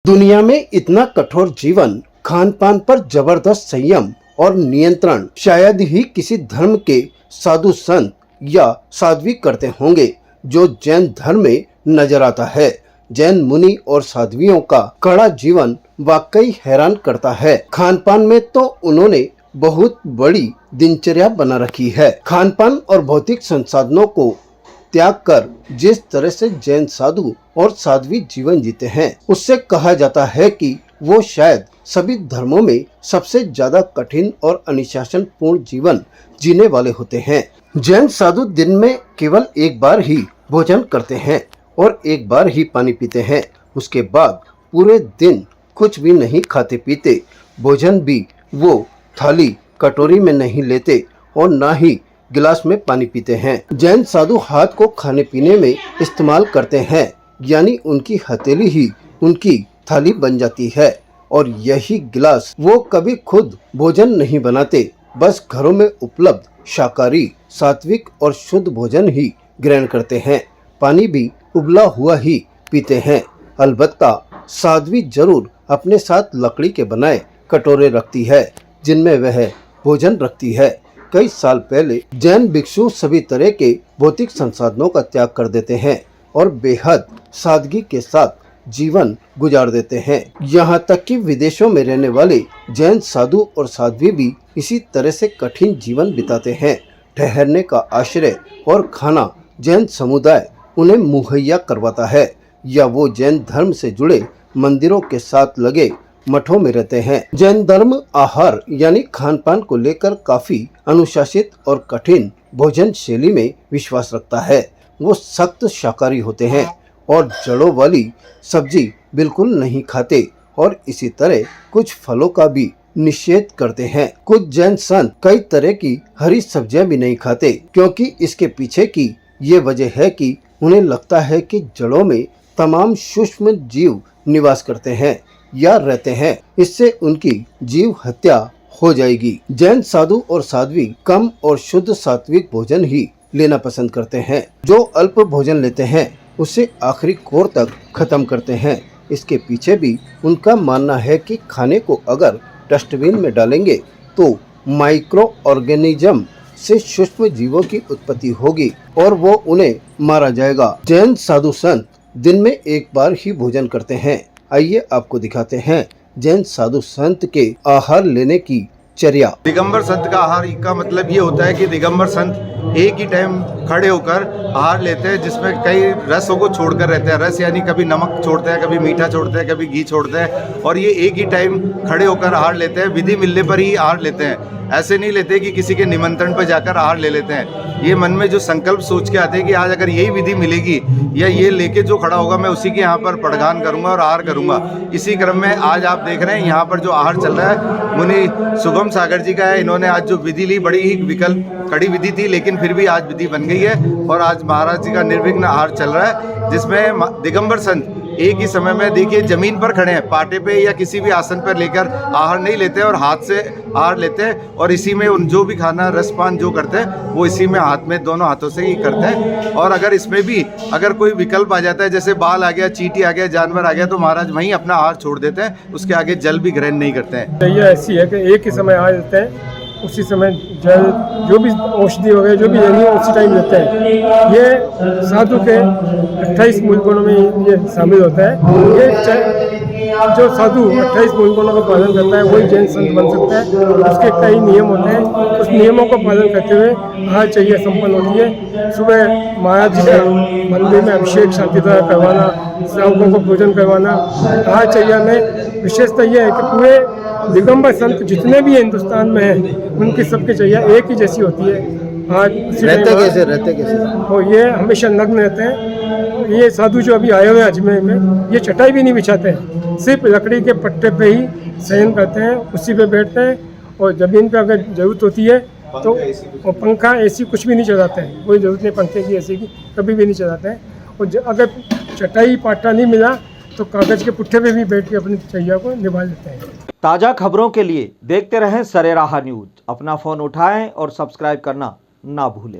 दुनिया में इतना कठोर जीवन, खान पान पर जबरदस्त संयम और नियंत्रण शायद ही किसी धर्म के साधु संत या साध्वी करते होंगे, जो जैन धर्म में नजर आता है। जैन मुनि और साध्वियों का कड़ा जीवन वाकई हैरान करता है। खान पान में तो उन्होंने बहुत बड़ी दिनचर्या बना रखी है। खान पान और भौतिक संसाधनों को त्याग कर जिस तरह से जैन साधु और साध्वी जीवन जीते हैं, उससे कहा जाता है कि वो शायद सभी धर्मों में सबसे ज्यादा कठिन और अनुशासन पूर्ण जीवन जीने वाले होते हैं। जैन साधु दिन में केवल एक बार ही भोजन करते हैं और एक बार ही पानी पीते हैं। उसके बाद पूरे दिन कुछ भी नहीं खाते पीते। भोजन भी वो थाली कटोरी में नहीं लेते और ना ही गिलास में पानी पीते हैं। जैन साधु हाथ को खाने पीने में इस्तेमाल करते हैं, यानी उनकी हथेली ही उनकी थाली बन जाती है और यही गिलास। वो कभी खुद भोजन नहीं बनाते, बस घरों में उपलब्ध शाकाहारी, सात्विक और शुद्ध भोजन ही ग्रहण करते हैं। पानी भी उबला हुआ ही पीते हैं। अलबत्ता साध्वी जरूर अपने साथ लकड़ी के बनाए कटोरे रखती है, जिनमें वह भोजन रखती है। कई साल पहले जैन भिक्षु सभी तरह के भौतिक संसाधनों का त्याग कर देते हैं और बेहद सादगी के साथ जीवन गुजार देते हैं। यहाँ तक कि विदेशों में रहने वाले जैन साधु और साध्वी भी इसी तरह से कठिन जीवन बिताते हैं। ठहरने का आश्रय और खाना जैन समुदाय उन्हें मुहैया करवाता है, या वो जैन धर्म से जुड़े मंदिरों के साथ लगे मठों में रहते हैं। जैन धर्म आहार यानी खान पान को लेकर काफी अनुशासित और कठिन भोजन शैली में विश्वास रखता है। वो सख्त शाकाहारी होते हैं और जड़ों वाली सब्जी बिल्कुल नहीं खाते और इसी तरह कुछ फलों का भी निषेध करते हैं। कुछ जैन संत कई तरह की हरी सब्जियां भी नहीं खाते, क्योंकि इसके पीछे की ये वजह है कि उन्हें लगता है कि जड़ों में तमाम सूक्ष्म जीव निवास करते हैं या रहते हैं, इससे उनकी जीव हत्या हो जाएगी। जैन साधु और साध्वी कम और शुद्ध सात्विक भोजन ही लेना पसंद करते हैं। जो अल्प भोजन लेते हैं उसे आखिरी कोर तक खत्म करते हैं। इसके पीछे भी उनका मानना है कि खाने को अगर डस्टबिन में डालेंगे तो माइक्रो ऑर्गेनिज्म से सूक्ष्म जीवों की उत्पत्ति होगी और वो उन्हें मारा जाएगा। जैन साधु संत दिन में एक बार ही भोजन करते हैं। आइए आपको दिखाते हैं जैन साधु संत के आहार लेने की चर्या। दिगंबर संत का आहार का मतलब ये होता है कि दिगंबर संत एक ही टाइम खड़े होकर आहार लेते हैं, जिसमें कई रसों को छोड़कर रहते हैं। रस यानी कभी नमक छोड़ते हैं, कभी मीठा छोड़ते हैं, कभी घी छोड़ते हैं, और ये एक ही टाइम खड़े होकर आहार लेते हैं। विधि मिलने पर ही आहार लेते हैं, ऐसे नहीं लेते कि किसी के निमंत्रण पर जाकर आहार ले लेते हैं। ये मन में जो संकल्प सोच के आते हैं कि आज अगर यही विधि मिलेगी या ये लेके जो खड़ा होगा मैं उसी के यहाँ पर पड़गान करूँगा और आहार करूँगा। इसी क्रम में आज आप देख रहे हैं यहाँ पर जो आहार चल रहा है मुनि शुभम सागर जी का है। इन्होंने आज जो विधि ली, बड़ी ही विकल्प कड़ी विधि थी, लेकिन फिर भी आज विधि बन गई है और आज महाराज जी का निर्विघ्न आहार चल रहा है, जिसमें दिगंबर संत एक ही समय में देखिए जमीन पर खड़े हैं, पाटे पे या किसी भी आसन पर लेकर आहार नहीं लेते और हाथ से आहार लेते हैं, और इसी में उन जो भी खाना रसपान जो करते हैं वो इसी में हाथ में दोनों हाथों से ही करते हैं। और अगर इसमें भी अगर कोई विकल्प आ जाता है, जैसे बाल आ गया, चींटी आ गया, जानवर आ गया, तो महाराज वहीं अपना आहार छोड़ देते हैं, उसके आगे जल भी ग्रहण नहीं करते हैं। ये ऐसी है कि एक ही समय आहार लेते हैं, उसी समय जल जो भी औषधि वगैरह जो भी लेनी है उसी टाइम लेते हैं। ये साधु के 28 मूल गुणों में ये शामिल होता है। ये जो साधु 28 मूल गुणों का पालन करता है वही जैन संत बन सकता है। उसके कई नियम होते हैं, उस नियमों को पालन करते हुए आहार चर्या संपन्न होती है। सुबह महाराज जी का मंदिर में अभिषेक शांति तरह करवाना, श्रावकों को भोजन करवाना। आहार चर्या में विशेषता यह है कि पूरे दिगंबर संत जितने भी हिंदुस्तान में हैं उनकी सबकी चर्या एक ही जैसी होती है। आज रहते कैसे और ये हमेशा नग्न रहते हैं। ये साधु जो अभी आए हुए हैं अजमेर में, ये चटाई भी नहीं बिछाते हैं, सिर्फ लकड़ी के पट्टे पे ही शयन करते हैं, उसी पे बैठते हैं और जमीन पे अगर जरूरत होती है तो और पंखा एसी कुछ भी नहीं चलाते हैं। कोई ज़रूरत नहीं पंखे की एसी की, कभी भी नहीं चलाते हैं। और अगर चटाई पाटा नहीं मिला तो कागज़ के पुट्ठे पे भी बैठ के अपनी चर्या को निभा लेते हैं। ताज़ा खबरों के लिए देखते रहें सरेराह न्यूज़। अपना फ़ोन उठाएं और सब्सक्राइब करना ना भूलें।